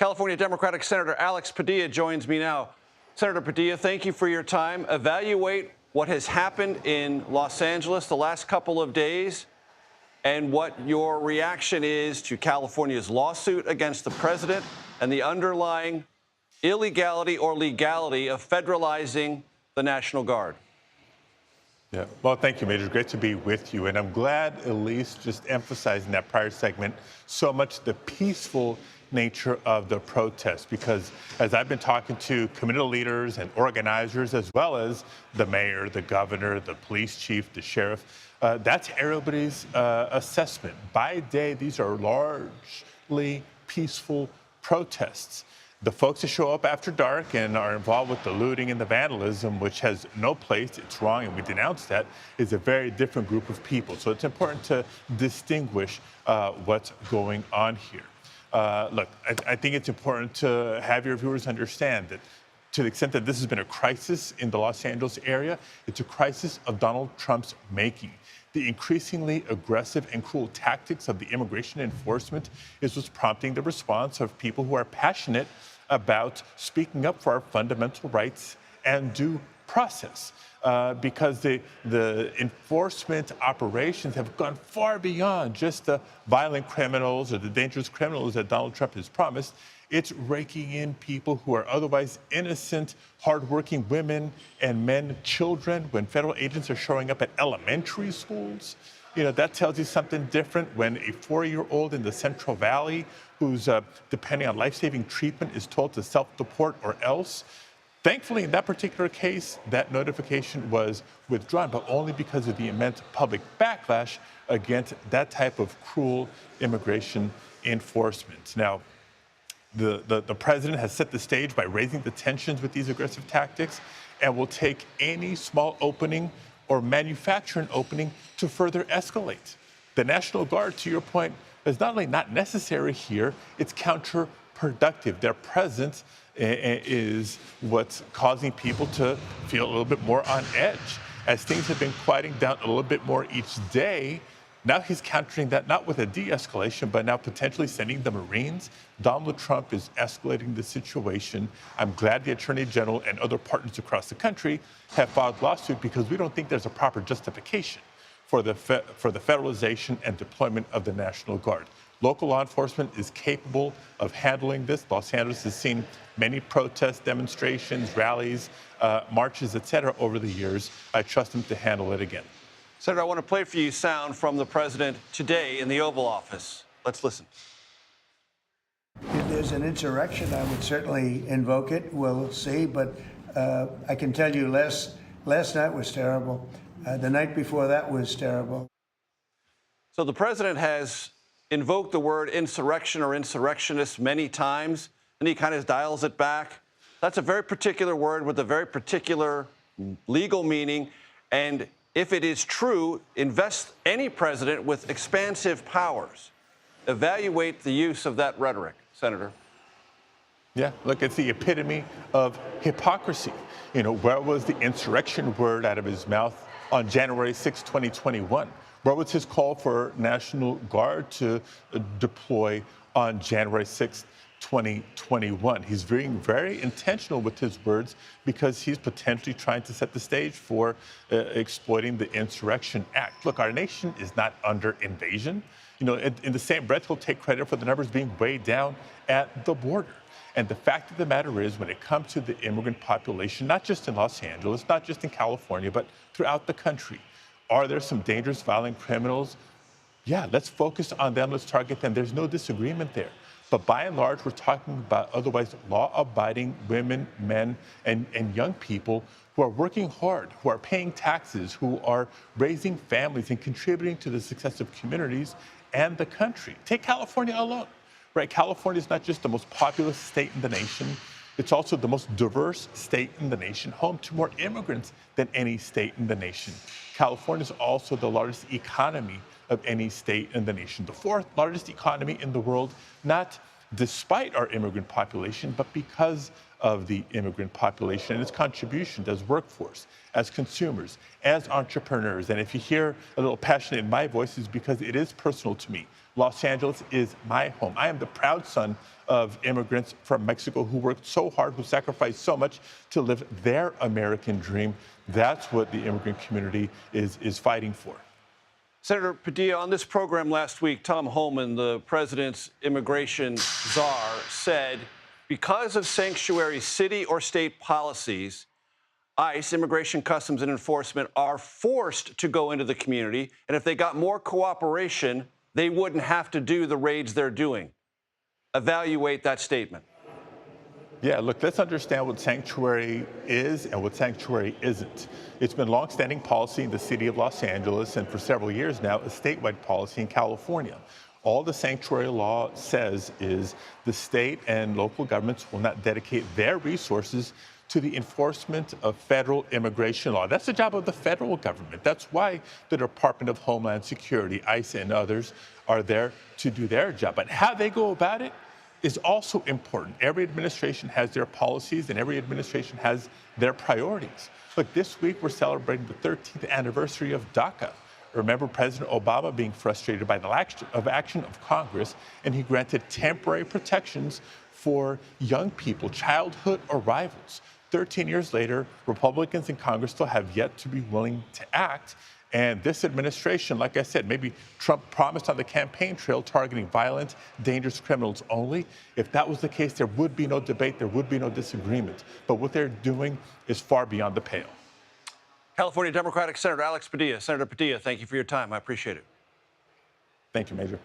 California Democratic Senator Alex Padilla joins me now. Senator Padilla, thank you for your time. Evaluate what has happened in Los Angeles the last couple of days and what your reaction is to California's lawsuit against the president and the underlying illegality or legality of federalizing the National Guard. Yeah, well, thank you, Major. Great to be with you. And I'm glad Elise just emphasized in that prior segment so much the peaceful nature of the protest, because as I've been talking to community leaders and organizers, as well as the mayor, the governor, the police chief, the sheriff, that's everybody's assessment. By day, these are largely peaceful protests. The folks that show up after dark and are involved with the looting and the vandalism, which has no place, it's wrong, and we denounce that, is a very different group of people. So it's important to distinguish what's going on here. Look, I think it's important to have your viewers understand that to the extent that this has been a crisis in the Los Angeles area, it's a crisis of Donald Trump's making. The increasingly aggressive and cruel tactics of the immigration enforcement is what's prompting the response of people who are passionate about speaking up for our fundamental rights and due process. Because the enforcement operations have gone far beyond just the violent criminals or the dangerous criminals that Donald Trump has promised. It's raking in people who are otherwise innocent, hardworking women and men, children. When federal agents are showing up at elementary schools, you know, that tells you something different. When a 4-year-old in the Central Valley who's depending on life-saving treatment is told to self-deport or else. Thankfully, in that particular case, that notification was withdrawn, but only because of the immense public backlash against that type of cruel immigration enforcement. Now, the president has set the stage by raising the tensions with these aggressive tactics and will take any small opening or manufacture an opening to further escalate. The National Guard, to your point, is not only not necessary here, it's counterproductive. Their presence is what's causing people to feel a little bit more on edge. As things have been quieting down a little bit more each day, now he's countering that not with a de-escalation, but now potentially sending the Marines. Donald Trump is escalating the situation. I'm glad the Attorney General and other partners across the country have filed lawsuit because we don't think there's a proper justification for the federalization and deployment of the National Guard. Local law enforcement is capable of handling this. Los Angeles has seen many protests, demonstrations, rallies, marches, et cetera, over the years. I trust them to handle it again. Senator, I want to play for you sound from the president today in the Oval Office. Let's listen. If there's an insurrection, I would certainly invoke it. We'll see. But I can tell you last night was terrible. The night before that was terrible. So the president has invoked the word insurrection or insurrectionist many times, and he kind of dials it back. That's a very particular word with a very particular legal meaning. And if it is true, invest any president with expansive powers. Evaluate the use of that rhetoric, Senator. Yeah, look, it's the epitome of hypocrisy. You know, where was the insurrection word out of his mouth on January 6, 2021? Where was his call for National Guard to deploy on January 6, 2021? He's being very intentional with his words because he's potentially trying to set the stage for exploiting the Insurrection Act. Look, our nation is not under invasion. You know, in the same breath, he'll take credit for the numbers being way down at the border. And the fact of the matter is, when it comes to the immigrant population, not just in Los Angeles, not just in California, but throughout the country, are there some dangerous, violent criminals? Yeah, let's focus on them. Let's target them. There's no disagreement there. But by and large, we're talking about otherwise law-abiding women, men, and young people who are working hard, who are paying taxes, who are raising families and contributing to the success of communities and the country. Take California alone, right? California is not just the most populous state in the nation. It's also the most diverse state in the nation, home to more immigrants than any state in the nation. California is also the largest economy of any state in the nation, the fourth largest economy in the world, not despite our immigrant population, but because of the immigrant population and its contribution as workforce, as consumers, as entrepreneurs. And if you hear a little passion in my voice, it's because it is personal to me. Los Angeles is my home. I am the proud son of immigrants from Mexico who worked so hard, who sacrificed so much to live their American dream. That's what the immigrant community is fighting for. Senator Padilla, on this program last week, Tom Homan, the president's immigration czar, said because of sanctuary city or state policies, ICE, Immigration Customs and Enforcement, are forced to go into the community. And if they got more cooperation, they wouldn't have to do the raids they're doing. Evaluate that statement. Yeah, look, let's understand what sanctuary is and what sanctuary isn't. It's been longstanding policy in the city of Los Angeles and for several years now, a statewide policy in California. All the sanctuary law says is the state and local governments will not dedicate their resources to the enforcement of federal immigration law. That's the job of the federal government. That's why the Department of Homeland Security, ICE, and others are there to do their job. But how they go about it is also important. Every administration has their policies and every administration has their priorities. Look, this week we're celebrating the 13th anniversary of DACA. Remember President Obama being frustrated by the lack of action of Congress, and he granted temporary protections for young people, childhood arrivals. 13 years later, Republicans in Congress still have yet to be willing to act. And this administration, like I said, maybe Trump promised on the campaign trail targeting violent, dangerous criminals only. If that was the case, there would be no debate, there would be no disagreement. But what they're doing is far beyond the pale. California Democratic Senator Alex Padilla. Senator Padilla, thank you for your time. I appreciate it. Thank you, Major.